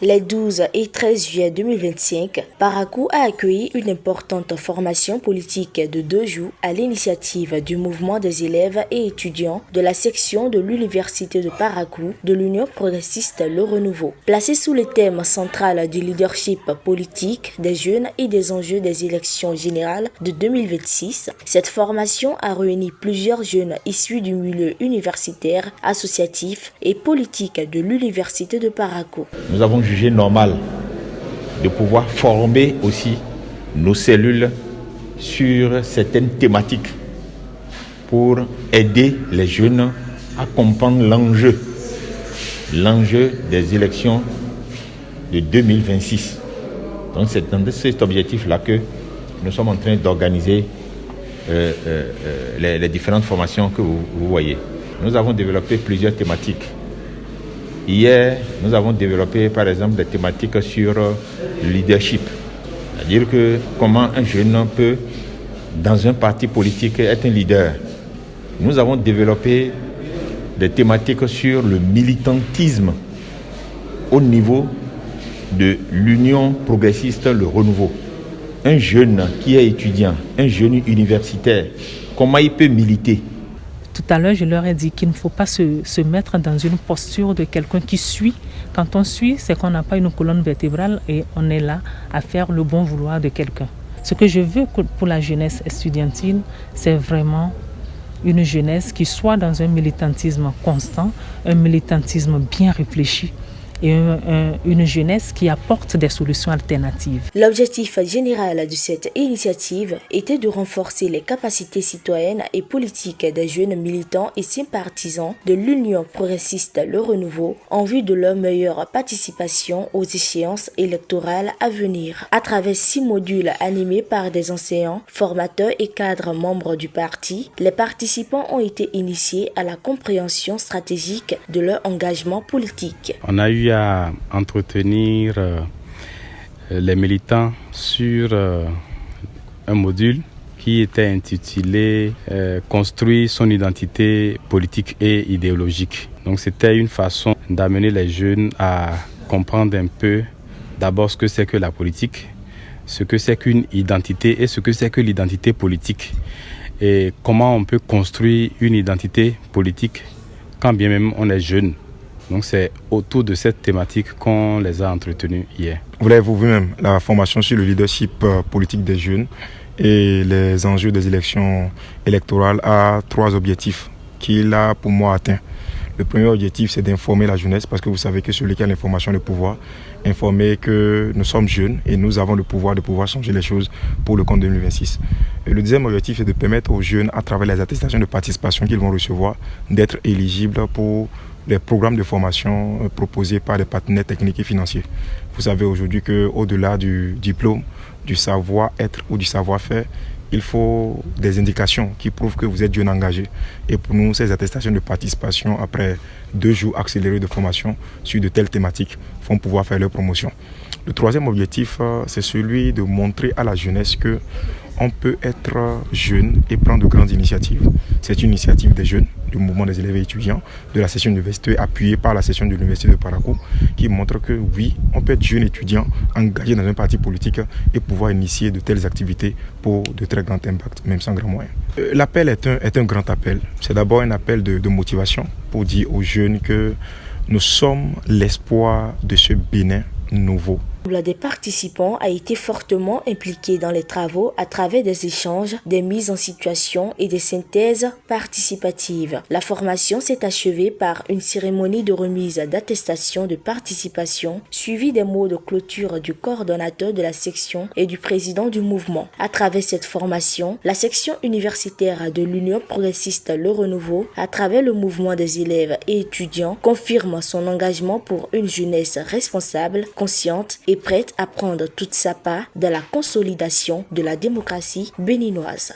Les 12 et 13 juillet 2025, Parakou a accueilli une importante formation politique de 2 jours à l'initiative du mouvement des élèves et étudiants de la section de l'Université de Parakou de l'Union progressiste Le Renouveau. Placée sous le thème central du leadership politique des jeunes et des enjeux des élections générales de 2026, cette formation a réuni plusieurs jeunes issus du milieu universitaire, associatif et politique de l'Université de Parakou. Nous avons jugé normal de pouvoir former aussi nos cellules sur certaines thématiques pour aider les jeunes à comprendre l'enjeu des élections de 2026. Donc c'est dans cet objectif-là que nous sommes en train d'organiser les différentes formations que vous voyez. Nous avons développé plusieurs thématiques. Hier, nous avons développé par exemple des thématiques sur le leadership. C'est-à-dire que comment un jeune peut, dans un parti politique, être un leader. Nous avons développé des thématiques sur le militantisme au niveau de l'Union progressiste Le Renouveau. Un jeune qui est étudiant, un jeune universitaire, comment il peut militer? Tout à l'heure, je leur ai dit qu'il ne faut pas se mettre dans une posture de quelqu'un qui suit. Quand on suit, c'est qu'on n'a pas une colonne vertébrale et on est là à faire le bon vouloir de quelqu'un. Ce que je veux pour la jeunesse estudiantine, c'est vraiment une jeunesse qui soit dans un militantisme constant, un militantisme bien réfléchi, et une jeunesse qui apporte des solutions alternatives. L'objectif général de cette initiative était de renforcer les capacités citoyennes et politiques des jeunes militants et sympathisants de l'Union progressiste Le Renouveau en vue de leur meilleure participation aux échéances électorales à venir. À travers 6 modules animés par des enseignants, formateurs et cadres membres du parti, les participants ont été initiés à la compréhension stratégique de leur engagement politique. On a eu à entretenir les militants sur un module qui était intitulé Construire son identité politique et idéologique. Donc c'était une façon d'amener les jeunes à comprendre un peu d'abord ce que c'est que la politique, ce que c'est qu'une identité et ce que c'est que l'identité politique. Et comment on peut construire une identité politique quand bien même on est jeune. Donc c'est autour de cette thématique qu'on les a entretenus hier. Vous l'avez vu-même, la formation sur le leadership politique des jeunes et les enjeux des élections électorales a 3 objectifs qu'il a pour moi atteint. Le premier objectif, c'est d'informer la jeunesse, parce que vous savez que celui qui a l'information, le pouvoir, informer que nous sommes jeunes et nous avons le pouvoir de pouvoir changer les choses pour le compte 2026. Et le deuxième objectif, c'est de permettre aux jeunes, à travers les attestations de participation qu'ils vont recevoir, d'être éligibles pour les programmes de formation proposés par des partenaires techniques et financiers. Vous savez aujourd'hui qu'au-delà du diplôme, du savoir-être ou du savoir-faire, il faut des indications qui prouvent que vous êtes jeune engagé. Et pour nous, ces attestations de participation, après 2 jours accélérés de formation sur de telles thématiques, vont pouvoir faire leur promotion. Le troisième objectif, c'est celui de montrer à la jeunesse que on peut être jeune et prendre de grandes initiatives. C'est une initiative des jeunes, du mouvement des élèves et étudiants, de la session universitaire appuyée par la session de l'Université de Parakou, qui montre que oui, on peut être jeune étudiant, engagé dans un parti politique et pouvoir initier de telles activités pour de très grands impacts, même sans grands moyens. L'appel est un grand appel. C'est d'abord un appel de motivation pour dire aux jeunes que nous sommes l'espoir de ce Bénin nouveau. L'ensemble des participants a été fortement impliqué dans les travaux à travers des échanges, des mises en situation et des synthèses participatives. La formation s'est achevée par une cérémonie de remise d'attestation de participation, suivie des mots de clôture du coordonnateur de la section et du président du mouvement. À travers cette formation, la section universitaire de l'Union progressiste Le Renouveau, à travers le mouvement des élèves et étudiants, confirme son engagement pour une jeunesse responsable, consciente et prête à prendre toute sa part dans la consolidation de la démocratie béninoise.